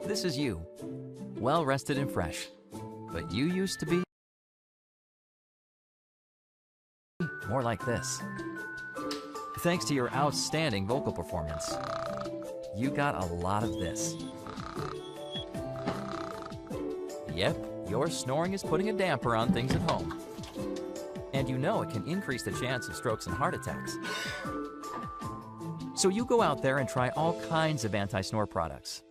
This is you, well rested and fresh, but you used to be more like this. Thanks to your outstanding vocal performance, you got a lot of this. Yep, your snoring is putting a damper on things at home. And you know it can increase the chance of strokes and heart attacks. So you go out there and try all kinds of anti-snore products.